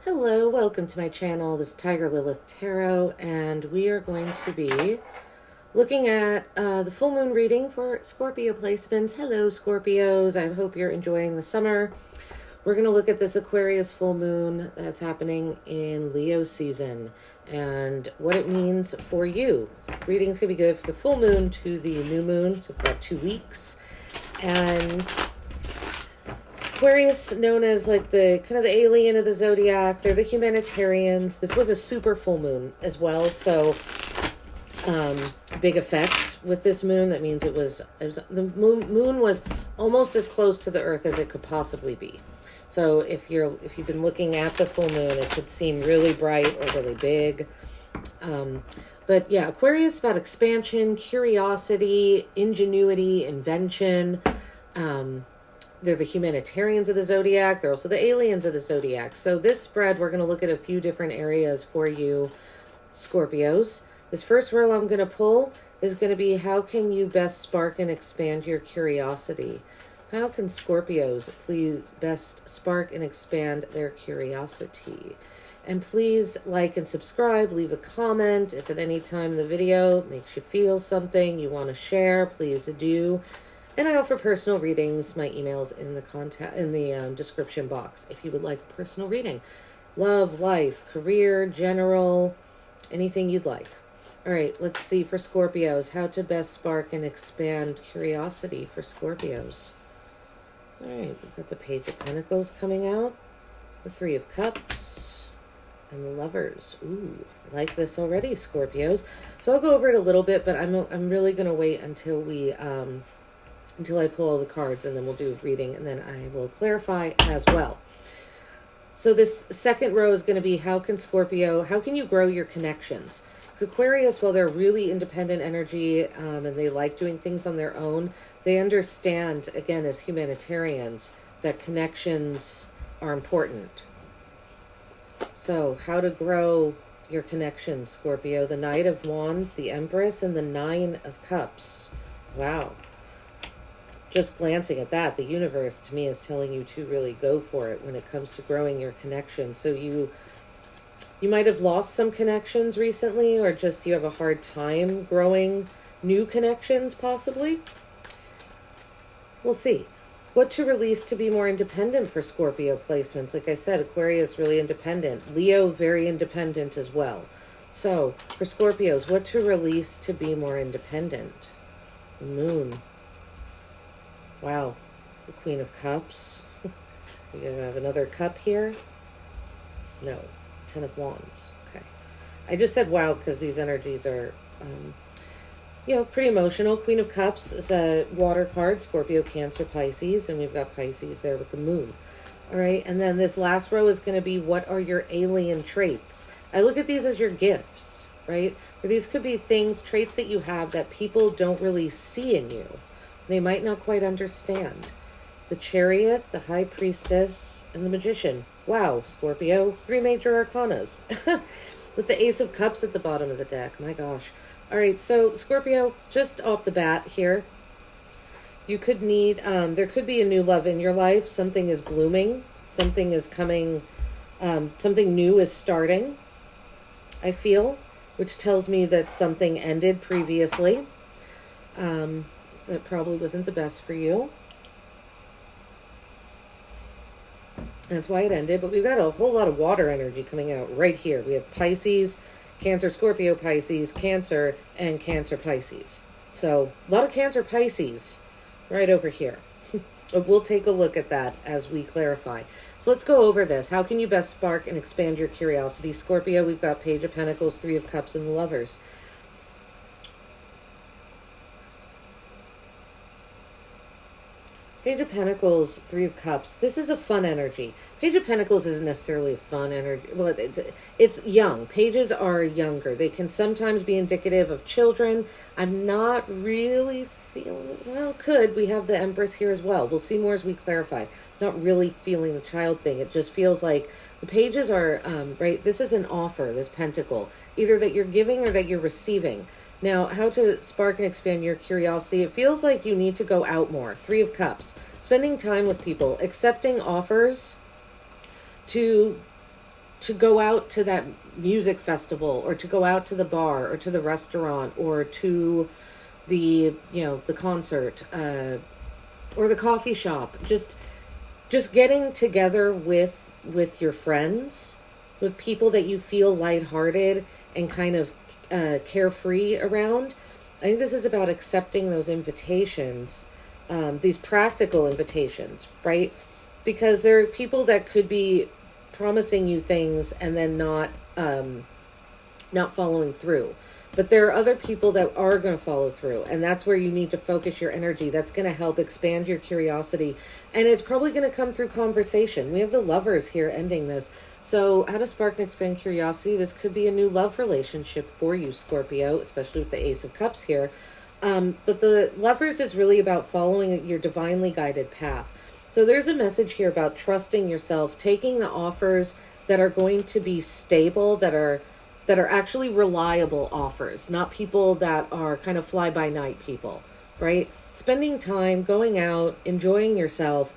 Hello, welcome to my channel. This is Tiger Lilith Tarot, and we are going to be looking at the full moon reading for Scorpio placements. Hello, Scorpios. I hope you're enjoying the summer. We're going to look at this Aquarius full moon that's happening in Leo season and what it means for you. Reading's going to be good for the full moon to the new moon, so about 2 weeks. And Aquarius, known as like the kind of the alien of the Zodiac, they're the humanitarians. This was a super full moon as well, so big effects with this moon. That means it was the moon was almost as close to the Earth as it could possibly be. So if you've been looking at the full moon, it could seem really bright or really big. But yeah, Aquarius is about expansion, curiosity, ingenuity, invention. They're the humanitarians of the Zodiac. They're also the aliens of the Zodiac. So this spread, we're going to look at a few different areas for you, Scorpios. This first row I'm going to pull is going to be, how can you best spark and expand your curiosity? How can Scorpios please best spark and expand their curiosity? And please like and subscribe, leave a comment. If at any time the video makes you feel something you want to share, please do. And I offer personal readings. My email's in the description box if you would like a personal reading. Love, life, career, general, anything you'd like. All right, let's see for Scorpios, how to best spark and expand curiosity for Scorpios. All right, we've got the Page of Pentacles coming out, the Three of Cups, and the Lovers. Ooh, I like this already, Scorpios. So I'll go over it a little bit, but I'm really going to wait until I pull all the cards, and then we'll do a reading, and then I will clarify as well. So this second row is going to be, how can you grow your connections? Because Aquarius, while they're really independent energy, and they like doing things on their own, they understand, again, as humanitarians, that connections are important. So how to grow your connections, Scorpio. The Knight of Wands, the Empress, and the Nine of Cups. Wow. Just glancing at that, the universe to me is telling you to really go for it when it comes to growing your connection. So you might have lost some connections recently, or just you have a hard time growing new connections possibly. We'll see. What to release to be more independent for Scorpio placements. Like I said, Aquarius really independent. Leo very independent as well. So for Scorpios, what to release to be more independent? The Moon. Wow, the Queen of Cups. We're going to have another cup here. No, Ten of Wands. Okay. I just said wow because these energies are, pretty emotional. Queen of Cups is a water card, Scorpio, Cancer, Pisces, and we've got Pisces there with the Moon. All right, and then this last row is going to be, what are your alien traits? I look at these as your gifts, right? Or these could be traits that you have that people don't really see in you. They might not quite understand. The Chariot, the High Priestess, and the Magician. Wow, Scorpio, 3 major arcanas. With the Ace of Cups at the bottom of the deck. My gosh. All right, so Scorpio, just off the bat here, you could need, there could be a new love in your life. Something is blooming. Something is coming. Something new is starting, I feel, which tells me that something ended previously. That probably wasn't the best for you. That's why it ended. But we've got a whole lot of water energy coming out right here. We have Pisces, Cancer, Scorpio, Pisces, Cancer, and Cancer, Pisces. So a lot of Cancer, Pisces right over here. But we'll take a look at that as we clarify. So let's go over this. How can you best spark and expand your curiosity? Scorpio, we've got Page of Pentacles, Three of Cups, and the Lovers. Page of Pentacles, Three of Cups. This is a fun energy. Page of Pentacles isn't necessarily a fun energy. Well, it's young. Pages are younger. They can sometimes be indicative of children. I'm not really feeling, well, could. We have the Empress here as well. We'll see more as we clarify. Not really feeling the child thing. It just feels like the pages are, right, this is an offer, this pentacle. Either that you're giving or that you're receiving. Now, how to spark and expand your curiosity. It feels like you need to go out more. Three of Cups. Spending time with people. Accepting offers to to go out to that music festival, or to go out to the bar, or to the restaurant, or to the, the concert, or the coffee shop. Just getting together with your friends, with people that you feel lighthearted and kind of carefree around. I think this is about accepting those invitations, these practical invitations, right? Because there are people that could be promising you things and then not following through. But there are other people that are going to follow through, and that's where you need to focus your energy. That's going to help expand your curiosity, and it's probably going to come through conversation. We have the Lovers here ending this. So how to spark and expand curiosity. This could be a new love relationship for you, Scorpio, especially with the Ace of Cups here. But the Lovers is really about following your divinely guided path. So there's a message here about trusting yourself, taking the offers that are going to be stable, that are actually reliable offers, not people that are kind of fly-by-night people, right? Spending time, going out, enjoying yourself.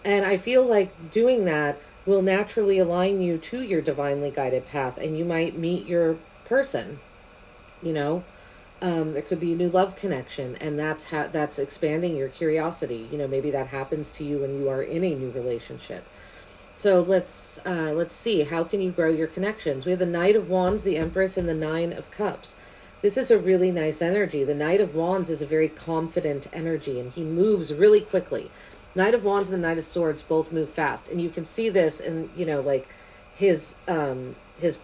And I feel like doing that will naturally align you to your divinely guided path, and you might meet your person, there could be a new love connection, and that's expanding your curiosity. Maybe that happens to you when you are in a new relationship. So let's see, how can you grow your connections? We have the Knight of Wands, the Empress, and the Nine of Cups. This is a really nice energy. The Knight of Wands is a very confident energy, and he moves really quickly. Knight of Wands and the Knight of Swords both move fast, and you can see this in, like his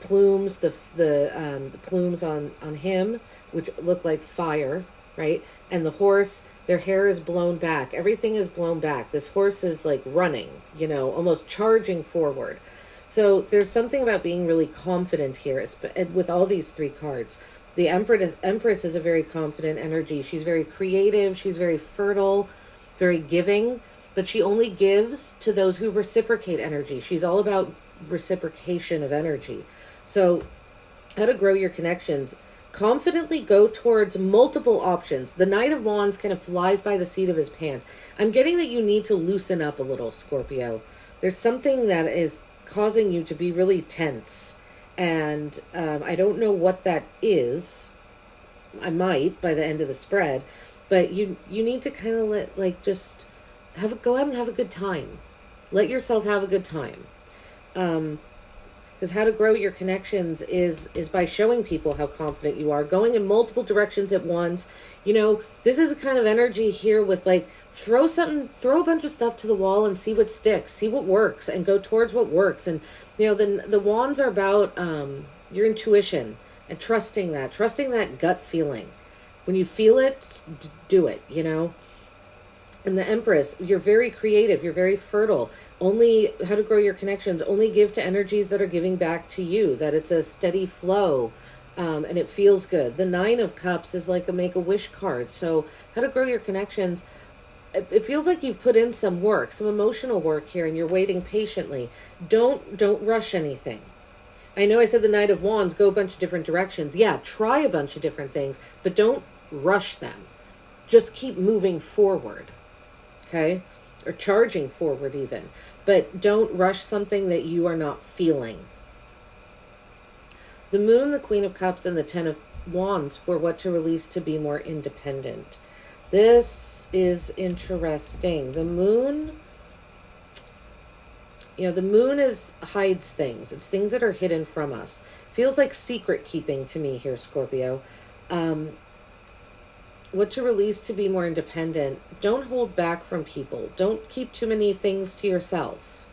plumes, the plumes on him, which look like fire, right? And the horse, their hair is blown back. Everything is blown back. This horse is like running, almost charging forward. So there's something about being really confident here with all these three cards. The Empress is a very confident energy. She's very creative. She's very fertile, very giving, but she only gives to those who reciprocate energy. She's all about reciprocation of energy. So how to grow your connections. Confidently go towards multiple options. The Knight of Wands kind of flies by the seat of his pants. I'm getting that you need to loosen up a little, Scorpio. There's something that is causing you to be really tense. And I don't know what that is. I might by the end of the spread. But you need to kind of just go out and have a good time. Let yourself have a good time. Because how to grow your connections is by showing people how confident you are, going in multiple directions at once. This is a kind of energy here with throw a bunch of stuff to the wall and see what sticks, see what works, and go towards what works. And the wands are about your intuition and trusting that gut feeling. When you feel it, do it. And the Empress, you're very creative, you're very fertile. Only how to grow your connections, only give to energies that are giving back to you, that it's a steady flow, and it feels good. The Nine of Cups is like a Make-A-Wish card. So how to grow your connections, it feels like you've put in some work, some emotional work here, and you're waiting patiently. Don't rush anything. I know I said the Knight of Wands, go a bunch of different directions. Yeah, try a bunch of different things, but don't rush them. Just keep moving forward. Okay? Or charging forward even. But don't rush something that you are not feeling. The Moon, the Queen of Cups, and the Ten of Wands for what to release to be more independent. This is interesting. The Moon, the Moon hides things. It's things that are hidden from us. Feels like secret keeping to me here, Scorpio. What to release to be more independent. Don't hold back from people. Don't keep too many things to yourself.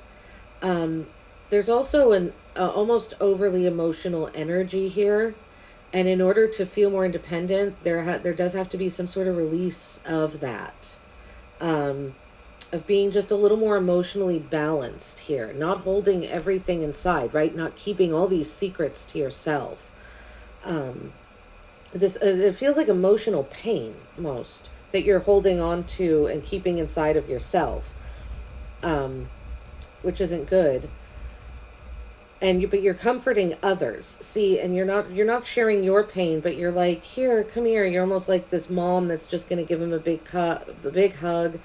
There's also an almost overly emotional energy here. And in order to feel more independent, there does have to be some sort of release of that. Of being just a little more emotionally balanced here. Not holding everything inside, right? Not keeping all these secrets to yourself. It feels like emotional pain most that you're holding on to and keeping inside of yourself, which isn't good. But you're comforting others. See, and you're not sharing your pain, but you're like, here, come here. You're almost like this mom that's just going to give him a big hug,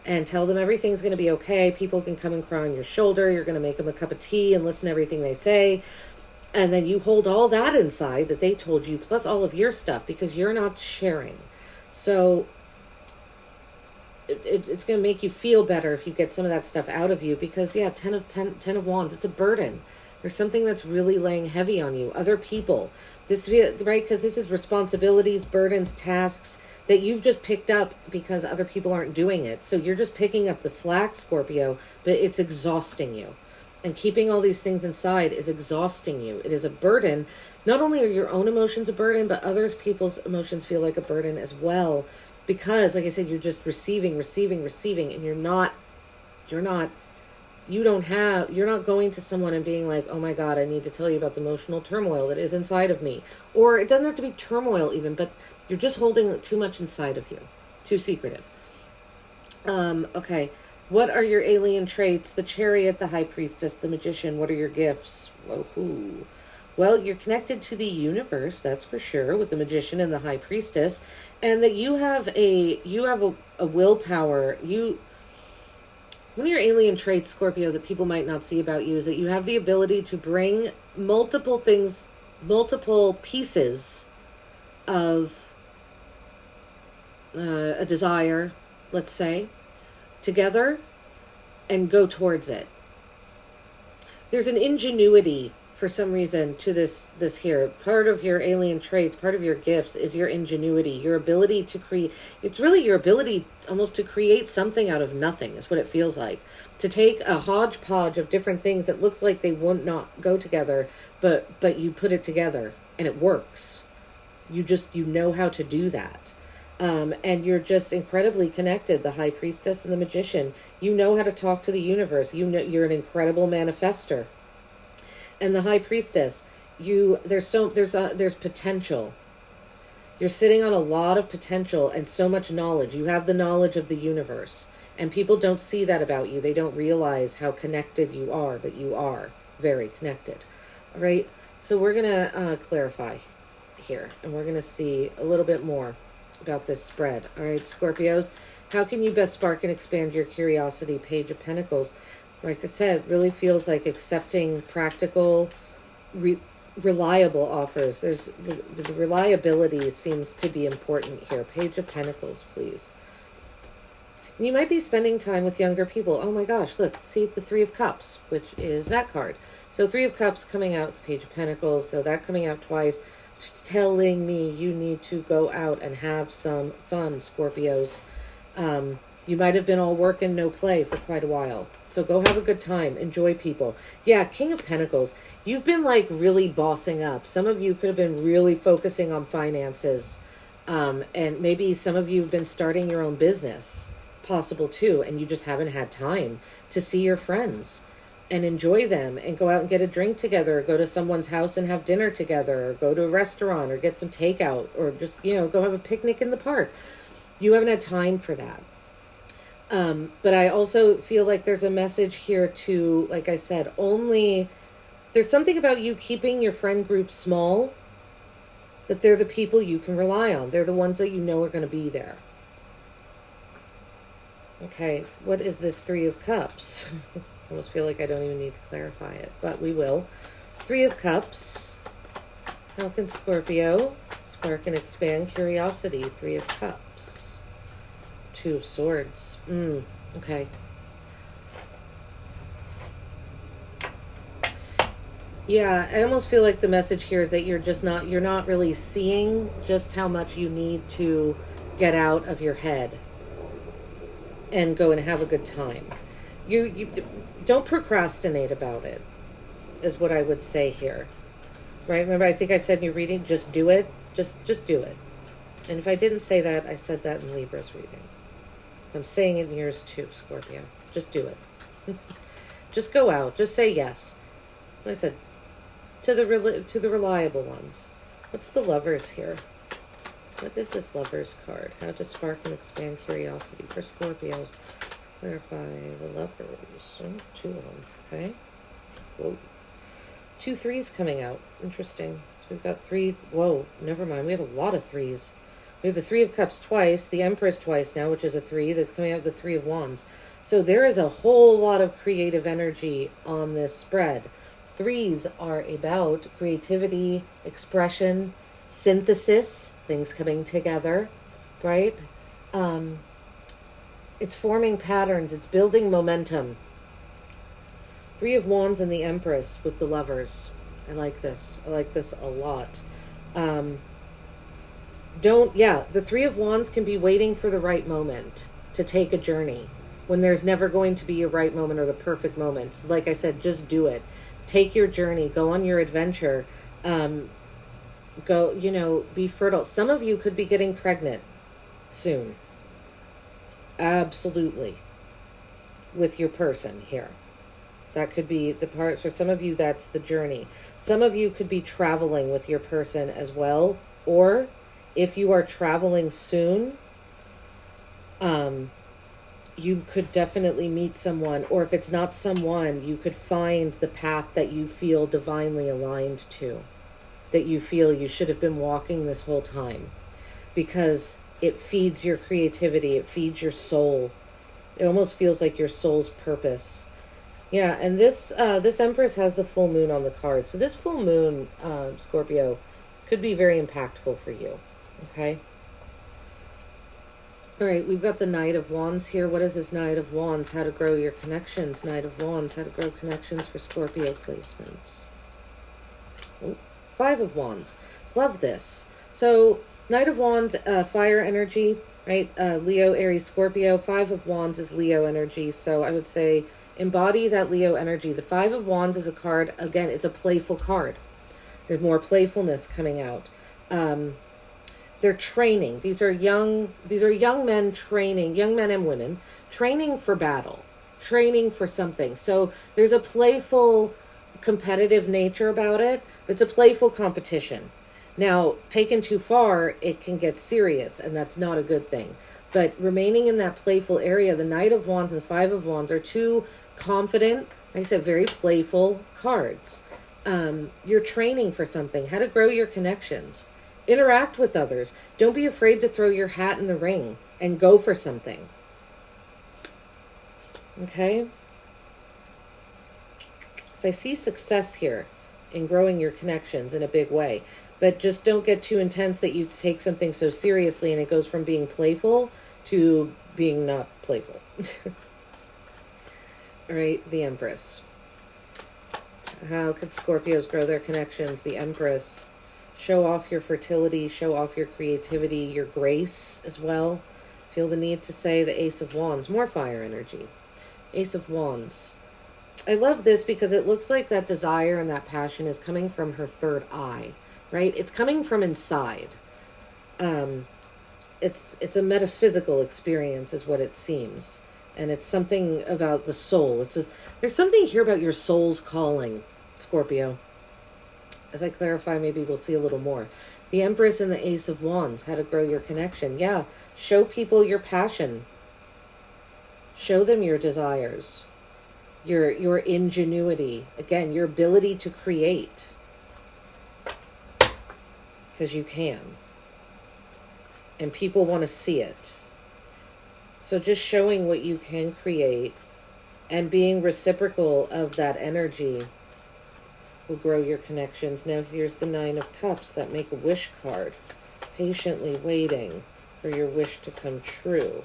and tell them everything's going to be okay. People can come and cry on your shoulder. You're going to make them a cup of tea and listen to everything they say. And then you hold all that inside that they told you, plus all of your stuff, because you're not sharing. So it's going to make you feel better if you get some of that stuff out of you, because yeah, 10 of Wands, it's a burden. There's something that's really laying heavy on you. Other people, this, right? Because this is responsibilities, burdens, tasks that you've just picked up because other people aren't doing it. So you're just picking up the slack, Scorpio, but it's exhausting you. And keeping all these things inside is exhausting you. It is a burden. Not only are your own emotions a burden, but others people's emotions feel like a burden as well. Because, like I said, you're just receiving, and you're not going to someone and being like, oh my God, I need to tell you about the emotional turmoil that is inside of me. Or it doesn't have to be turmoil even, but you're just holding too much inside of you. Too secretive. Okay. What are your alien traits? The Chariot, the High Priestess, the Magician. What are your gifts? Woohoo. Well, you're connected to the universe, that's for sure, with the Magician and the High Priestess, and that you have a willpower. One of your alien traits, Scorpio, that people might not see about you is that you have the ability to bring multiple pieces of a desire, let's say, together and go towards it. There's an ingenuity for some reason to this here. Part of your alien traits, part of your gifts is your ingenuity, your ability to create. It's really your ability almost to create something out of nothing is what it feels like. To take a hodgepodge of different things that looks like they would not go together, but you put it together and it works. You know how to do that. And you're just incredibly connected, the High Priestess and the Magician. You know how to talk to the universe. You know you're an incredible manifester. And the High Priestess, there's potential. You're sitting on a lot of potential and so much knowledge. You have the knowledge of the universe. And people don't see that about you. They don't realize how connected you are, but you are very connected. All right? So we're going to clarify here, and we're going to see a little bit more about this spread. All right, Scorpios, how can you best spark and expand your curiosity? Page of Pentacles. Like I said, really feels like accepting practical, reliable offers. There's the reliability seems to be important here. Page of Pentacles, please. And you might be spending time with younger people. Oh my gosh, look, see the Three of Cups, which is that card. So Three of Cups coming out, the Page of Pentacles, so that coming out twice, telling me you need to go out and have some fun, Scorpios. You might have been all work and no play for quite a while. So go have a good time. Enjoy people. Yeah, King of Pentacles. You've been like really bossing up. Some of you could have been really focusing on finances. And maybe some of you have been starting your own business. Possible too. And you just haven't had time to see your friends and enjoy them and go out and get a drink together, or go to someone's house and have dinner together, or go to a restaurant or get some takeout, or just, go have a picnic in the park. You haven't had time for that. But I also feel like there's a message here to, like I said, there's something about you keeping your friend group small, but they're the people you can rely on. They're the ones that you know are going to be there. Okay, what is this Three of Cups? I almost feel like I don't even need to clarify it, but we will. Three of Cups. How can Scorpio spark and expand curiosity? Three of Cups. Two of Swords. Okay. Yeah, I almost feel like the message here is that you're not really seeing just how much you need to get out of your head and go and have a good time. You don't procrastinate about it, is what I would say here. Right? Remember, I think I said in your reading, just do it. Just do it. And if I didn't say that, I said that in Libra's reading. I'm saying it in yours too, Scorpio. Just do it. Just go out. Just say yes. Like I said, to the reliable ones. What's the Lovers here? What is this Lovers card? How to spark and expand curiosity for Scorpios. Let's clarify the Lovers. Oh, two of them. Okay. Whoa. 2 threes coming out. Interesting. So we've got 3. Whoa, never mind. We have a lot of 3s. We have the Three of Cups twice, the Empress twice now, which is a 3 that's coming out, the Three of Wands. So there is a whole lot of creative energy on this spread. Threes are about creativity, expression, synthesis, things coming together, right? It's forming patterns. It's building momentum. Three of Wands and the Empress with the Lovers. I like this. I like this a lot. The Three of Wands can be waiting for the right moment to take a journey when there's never going to be a right moment or the perfect moment. Like I said, just do it. Take your journey. Go on your adventure. Be fertile. Some of you could be getting pregnant soon. Absolutely. With your person here. That could be the part. For some of you, that's the journey. Some of you could be traveling with your person as well. Or if you are traveling soon, you could definitely meet someone. Or if it's not someone, you could find the path that you feel divinely aligned to. That you feel you should have been walking this whole time. Because it feeds your creativity. It feeds your soul. It almost feels like your soul's purpose. Yeah, and this Empress has the full moon on the card. So this full moon, Scorpio, could be very impactful for you. Okay? All right, we've got the Knight of Wands here. What is this Knight of Wands? How to grow your connections. Knight of Wands, how to grow connections for Scorpio placements. Oh, Five of Wands. Love this. So, Knight of Wands, fire energy, right? Leo, Aries, Scorpio. Five of Wands is Leo energy. So I would say embody that Leo energy. The Five of Wands is a card. Again, it's a playful card. There's more playfulness coming out. They're training. These are young men training, young men and women, training for battle, training for something. So there's a playful, competitive nature about it, but it's a playful competition. Now, taken too far, it can get serious, and that's not a good thing. But remaining in that playful area, the Knight of Wands and the Five of Wands are two confident, like I said, very playful cards. You're training for something, how to grow your connections. Interact with others. Don't be afraid to throw your hat in the ring and go for something. Okay? So I see success here in growing your connections in a big way. But just don't get too intense that you take something so seriously and it goes from being playful to being not playful. All right, the Empress. How could Scorpios grow their connections? The Empress. Show off your fertility, show off your creativity, your grace as well. Feel the need to say the Ace of Wands. More fire energy. Ace of Wands. I love this because it looks like that desire and that passion is coming from her third eye, right? It's coming from inside. It's a metaphysical experience is what it seems. And it's something about the soul. There's something here about your soul's calling, Scorpio. As I clarify, maybe we'll see a little more. The Empress and the Ace of Wands, how to grow your connection. Yeah, show people your passion. Show them your desires. Your ingenuity. Again, your ability to create. Because you can. And people want to see it. So just showing what you can create and being reciprocal of that energy will grow your connections. Now here's the Nine of Cups, that Make-A-Wish card. Patiently waiting for your wish to come true.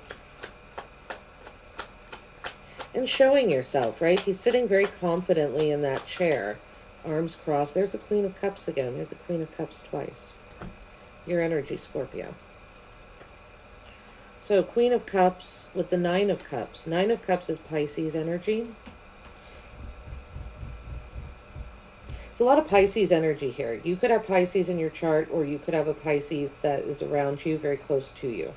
And showing yourself, right? He's sitting very confidently in that chair. Arms crossed. There's the Queen of Cups again. We have the Queen of Cups twice. Your energy, Scorpio. So Queen of Cups with the Nine of Cups. Nine of Cups is Pisces energy. There's a lot of Pisces energy here. You could have Pisces in your chart, or you could have a Pisces that is around you, very close to you.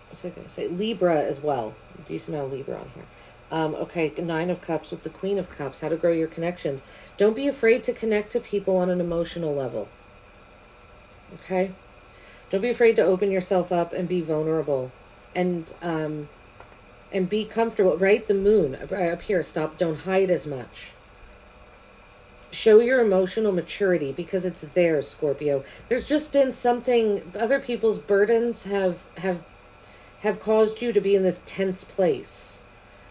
What's I going to say? Libra as well. Do you smell Libra on here? Okay, Nine of Cups with the Queen of Cups. How to grow your connections. Don't be afraid to connect to people on an emotional level. Okay? Don't be afraid to open yourself up and be vulnerable. And be comfortable, right? The moon up here, stop, don't hide as much. show your emotional maturity, because it's there, Scorpio. There's just been something, other people's burdens have caused you to be in this tense place.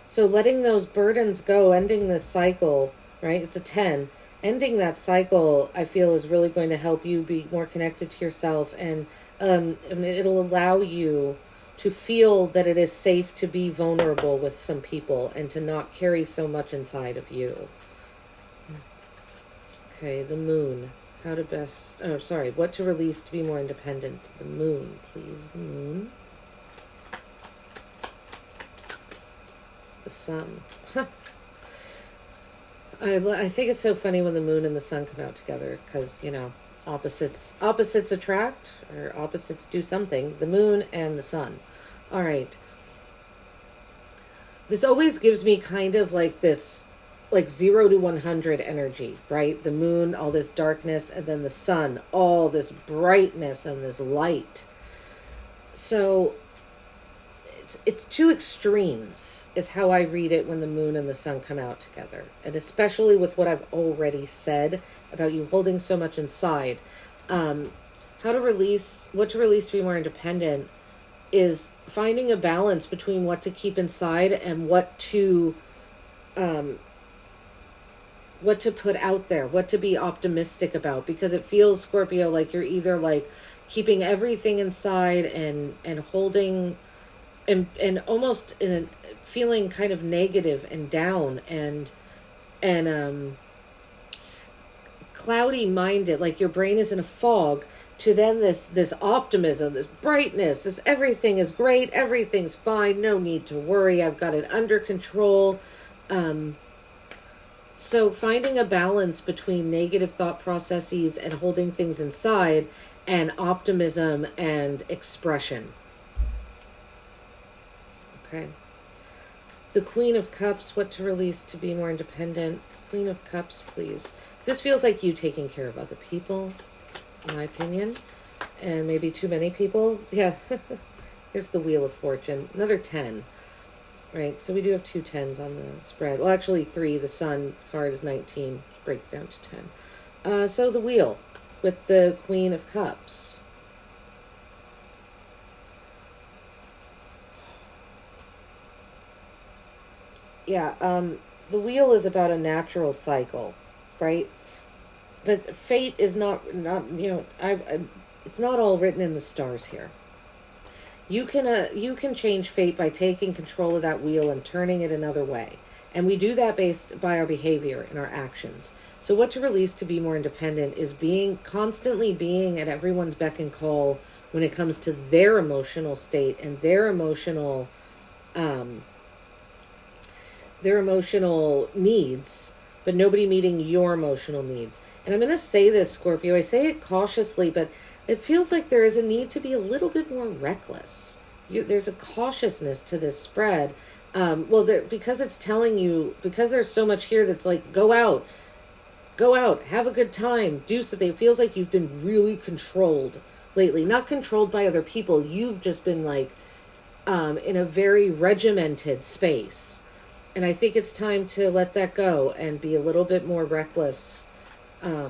So letting those burdens go, ending this cycle, right? It's a 10. Ending that cycle, I feel, is really going to help you be more connected to yourself, and it'll allow you to feel that it is safe to be vulnerable with some people and to not carry so much inside of you. Okay, the moon. How to best... Oh, sorry. What to release to be more independent. The moon, please. The moon. The sun. I think it's so funny when the moon and the sun come out together, because, you know, opposites attract, or opposites do something. The moon and the sun. All right. This always gives me kind of like this, like 0 to 100 energy, right? The moon, all this darkness, and then the sun, all this brightness and this light. So it's two extremes is how I read it when the moon and the sun come out together. And especially with what I've already said about you holding so much inside. What to release to be more independent is finding a balance between what to keep inside and what to put out there, what to be optimistic about, because it feels, Scorpio, like you're either like keeping everything inside and holding and almost in a feeling kind of negative and down and cloudy minded, like your brain is in a fog, to then this optimism, this brightness, this everything is great, everything's fine, no need to worry, I've got it under control. So finding a balance between negative thought processes and holding things inside, and optimism and expression. Okay. The Queen of Cups, what to release to be more independent. Queen of Cups, please. This feels like you taking care of other people, in my opinion. And maybe too many people. Yeah. Here's the Wheel of Fortune. Another 10. Right, so we do have 2 10s on the spread. Well, actually 3. The Sun card is 19. Breaks down to 10. So the Wheel with the Queen of Cups. Yeah, the Wheel is about a natural cycle, right? But fate is not you know, it's not all written in the stars here. You can change fate by taking control of that wheel and turning it another way. And we do that based by our behavior and our actions. So what to release to be more independent is constantly being at everyone's beck and call when it comes to their emotional state and their emotional needs, but nobody meeting your emotional needs. And I'm going to say this, Scorpio, I say it cautiously, but it feels like there is a need to be a little bit more reckless. There's a cautiousness to this spread. Because it's telling you, because there's so much here that's like, go out, have a good time, do something. It feels like you've been really controlled lately, not controlled by other people. You've just been like, in a very regimented space. And I think it's time to let that go and be a little bit more reckless. I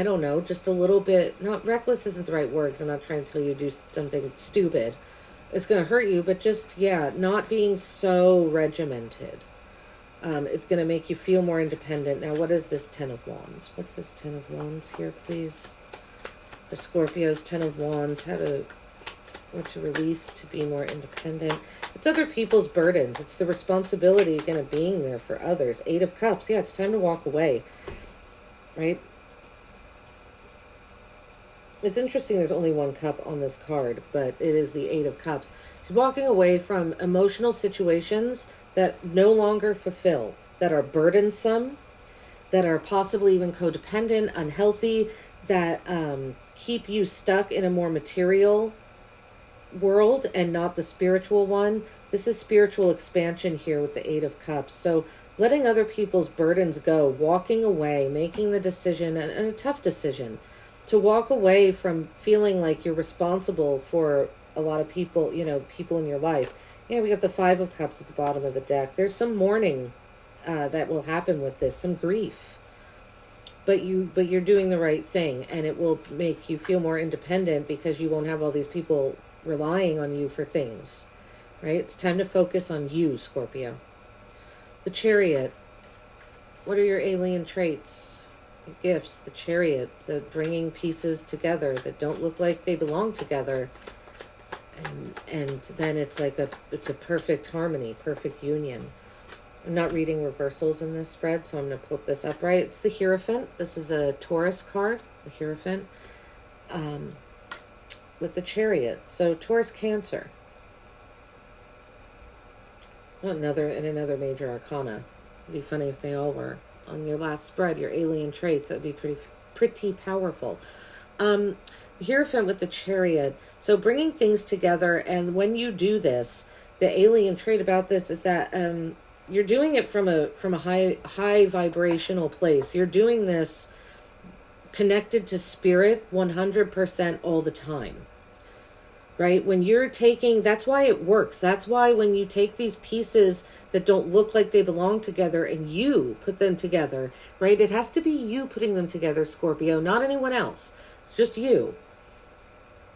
don't know, just a little bit, not reckless isn't the right word, because I'm not trying to tell you to do something stupid. It's going to hurt you, but just, not being so regimented. It's going to make you feel more independent. Now, what is this 10 of Wands? What's this 10 of Wands here, please? For Scorpio's 10 of Wands, what to release to be more independent. It's other people's burdens. It's the responsibility, again, of being there for others. 8 of Cups. Yeah, it's time to walk away, right? It's interesting there's only 1 cup on this card, but it is the 8 of Cups. She's walking away from emotional situations that no longer fulfill, that are burdensome, that are possibly even codependent, unhealthy, that keep you stuck in a more material world and not the spiritual one. This is spiritual expansion here with the 8 of Cups. So letting other people's burdens go, walking away, making the decision, and a tough decision, to walk away from feeling like you're responsible for a lot of people, people in your life. Yeah, we got the 5 of Cups at the bottom of the deck. There's some mourning that will happen with this, some grief. but you're doing the right thing, and it will make you feel more independent because you won't have all these people relying on you for things, right? It's time to focus on you, Scorpio. The Chariot. What are your alien traits? Your gifts. The Chariot. The bringing pieces together that don't look like they belong together. And then it's like it's a perfect harmony, perfect union. I'm not reading reversals in this spread, so I'm going to put this upright. It's the Hierophant. This is a Taurus card, the Hierophant, with the Chariot. So Taurus, Cancer. Another major arcana. It'd be funny if they all were. On your last spread, your alien traits, that'd be pretty powerful. The Hierophant with the Chariot. So bringing things together, and when you do this, the alien trait about this is that you're doing it from a high vibrational place. You're doing this connected to spirit 100% all the time. Right? When you're taking, that's why it works. That's why when you take these pieces that don't look like they belong together and you put them together, right? It has to be you putting them together, Scorpio, not anyone else. It's just you.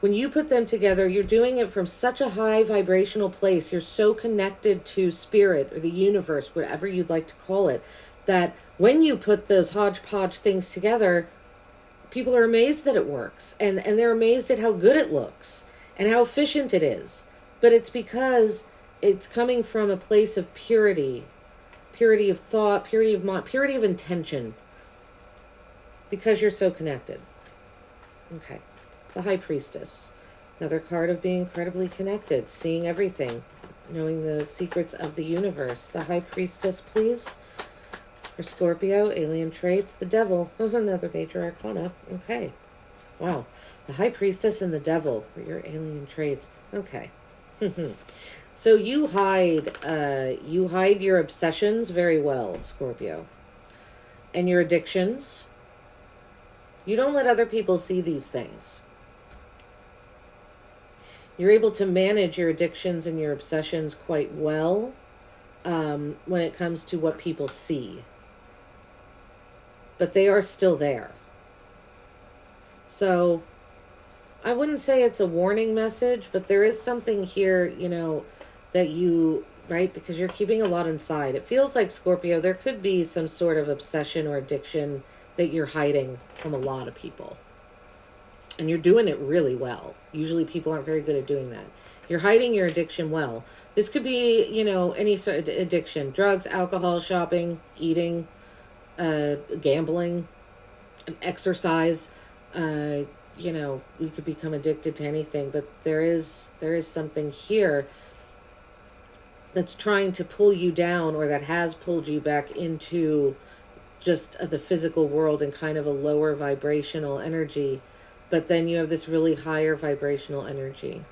When you put them together, you're doing it from such a high vibrational place. You're so connected to spirit or the universe, whatever you'd like to call it, that when you put those hodgepodge things together, people are amazed that it works. And they're amazed at how good it looks and how efficient it is. But it's because it's coming from a place of purity, purity of thought, purity of mind, purity of intention, because you're so connected. Okay. The High Priestess, another card of being incredibly connected, seeing everything, knowing the secrets of the universe. The High Priestess, please. For Scorpio, alien traits. The Devil, another major arcana. Okay. Wow. The High Priestess and the Devil for your alien traits. Okay. So you hide your obsessions very well, Scorpio. And your addictions. You don't let other people see these things. You're able to manage your addictions and your obsessions quite well when it comes to what people see. But they are still there. So I wouldn't say it's a warning message, but there is something here, that you, right? Because you're keeping a lot inside. It feels like, Scorpio, there could be some sort of obsession or addiction that you're hiding from a lot of people. And you're doing it really well. Usually people aren't very good at doing that. You're hiding your addiction well. This could be, any sort of addiction. Drugs, alcohol, shopping, eating, gambling, exercise. We could become addicted to anything. But there is something here that's trying to pull you down, or that has pulled you back into just the physical world and kind of a lower vibrational energy. But then you have this really higher vibrational energy.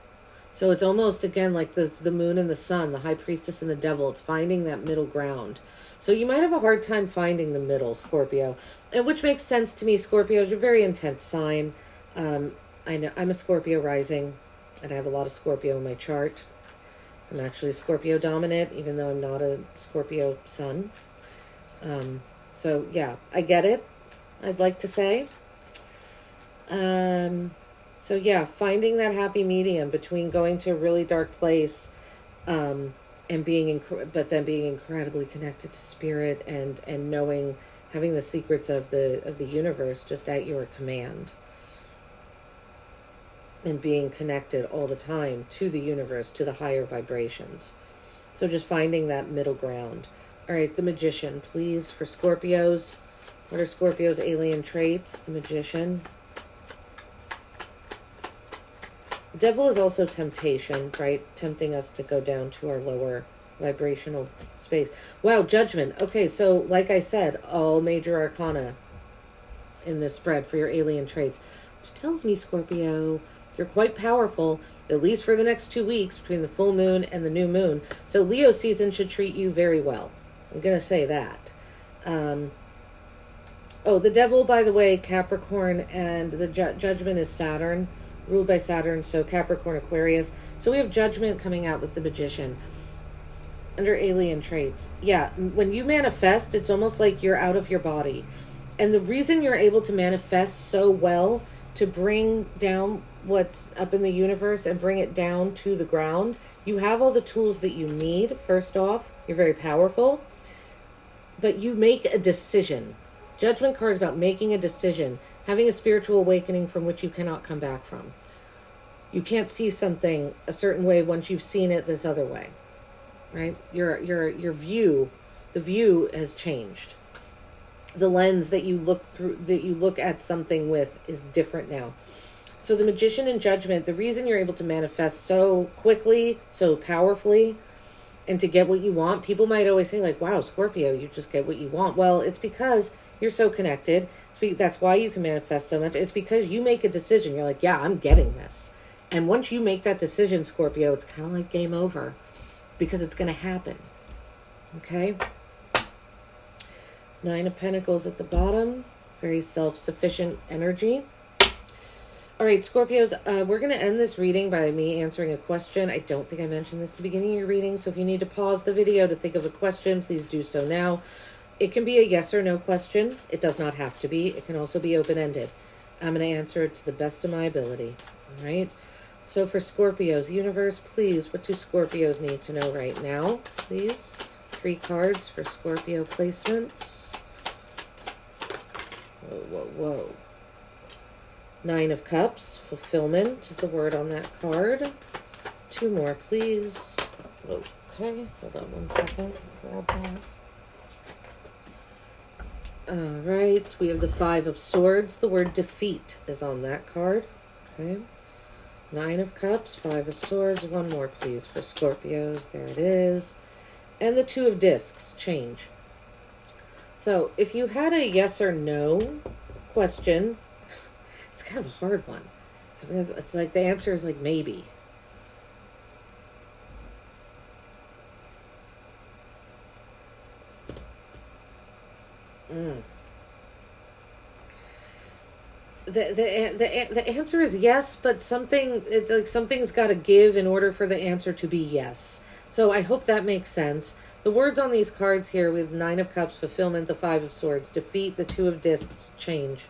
So it's almost, again, like the moon and the sun, the High Priestess and the Devil. It's finding that middle ground. So you might have a hard time finding the middle, Scorpio. And which makes sense to me, Scorpio. You're a very intense sign. I know I'm a Scorpio rising, and I have a lot of Scorpio in my chart. I'm actually a Scorpio dominant, even though I'm not a Scorpio sun. So yeah, I get it, I'd like to say. So yeah, finding that happy medium between going to a really dark place, and being incredibly connected to spirit and knowing, having the secrets of the universe just at your command, and being connected all the time to the universe, to the higher vibrations. So just finding that middle ground. All right, the Magician, please, for Scorpios. What are Scorpio's alien traits? The Magician. The Devil is also temptation, right? Tempting us to go down to our lower vibrational space. Wow, Judgment. Okay, so like I said, all major arcana in this spread for your alien traits, which tells me, Scorpio, you're quite powerful, at least for the next 2 weeks between the full moon and the new moon. So Leo season should treat you very well. I'm going to say that. The Devil, by the way, Capricorn, and the Judgment is Saturn, ruled by Saturn, so Capricorn, Aquarius. So we have Judgment coming out with the Magician. Under alien traits. Yeah, when you manifest, it's almost like you're out of your body. And the reason you're able to manifest so well, to bring down what's up in the universe and bring it down to the ground, you have all the tools that you need. First off, you're very powerful, but you make a decision. Judgment card is about making a decision, having a spiritual awakening from which you cannot come back from. You can't see something a certain way once you've seen it this other way, right? Your view, the view has changed. The lens that you look through, that you look at something with, is different now. So the Magician and Judgment, the reason you're able to manifest so quickly, so powerfully, and to get what you want, people might always say like, wow, Scorpio, you just get what you want. Well, it's because you're so connected. That's why you can manifest so much. It's because you make a decision. You're like, yeah, I'm getting this. And once you make that decision, Scorpio, it's kind of like game over, because it's going to happen. Okay? 9 of Pentacles at the bottom. Very self-sufficient energy. All right, Scorpios, we're going to end this reading by me answering a question. I don't think I mentioned this at the beginning of your reading, so if you need to pause the video to think of a question, please do so now. It can be a yes or no question. It does not have to be. It can also be open-ended. I'm going to answer it to the best of my ability. All right? So for Scorpios, universe, please, what do Scorpios need to know right now? Please. 3 cards for Scorpio placements. Whoa, whoa, whoa. 9 of Cups, fulfillment, the word on that card. 2 more, please. Okay, hold on 1 second. Grab that. All right, we have the 5 of Swords. The word defeat is on that card. Okay. 9 of Cups, 5 of Swords. 1 more, please, for Scorpios. There it is. And the 2 of Discs, change. So if you had a yes or no question, it's kind of a hard one. It's like the answer is like maybe. The answer is yes, but it's like something's got to give in order for the answer to be yes. So I hope that makes sense. The words on these cards here with 9 of Cups, fulfillment, the 5 of Swords, defeat, the 2 of Discs, change.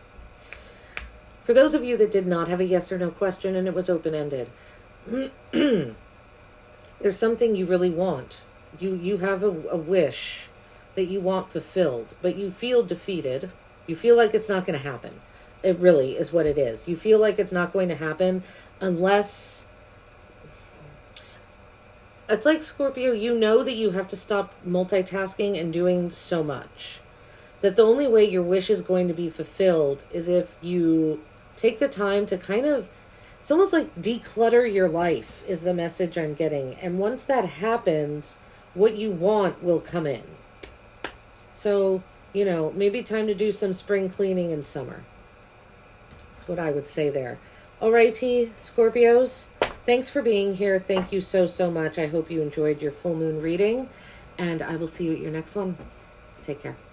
For those of you that did not have a yes or no question and it was open-ended, there's something you really want. You have a wish that you want fulfilled, but you feel defeated. You feel like it's not going to happen. It really is what it is. You feel like it's not going to happen unless... It's like, Scorpio, you know that you have to stop multitasking and doing so much. That the only way your wish is going to be fulfilled is if you take the time to kind of... It's almost like declutter your life is the message I'm getting. And once that happens, what you want will come in. So, you know, maybe time to do some spring cleaning in summer. That's what I would say there. Alrighty, Scorpios. Thanks for being here. Thank you so, so much. I hope you enjoyed your full moon reading. And I will see you at your next one. Take care.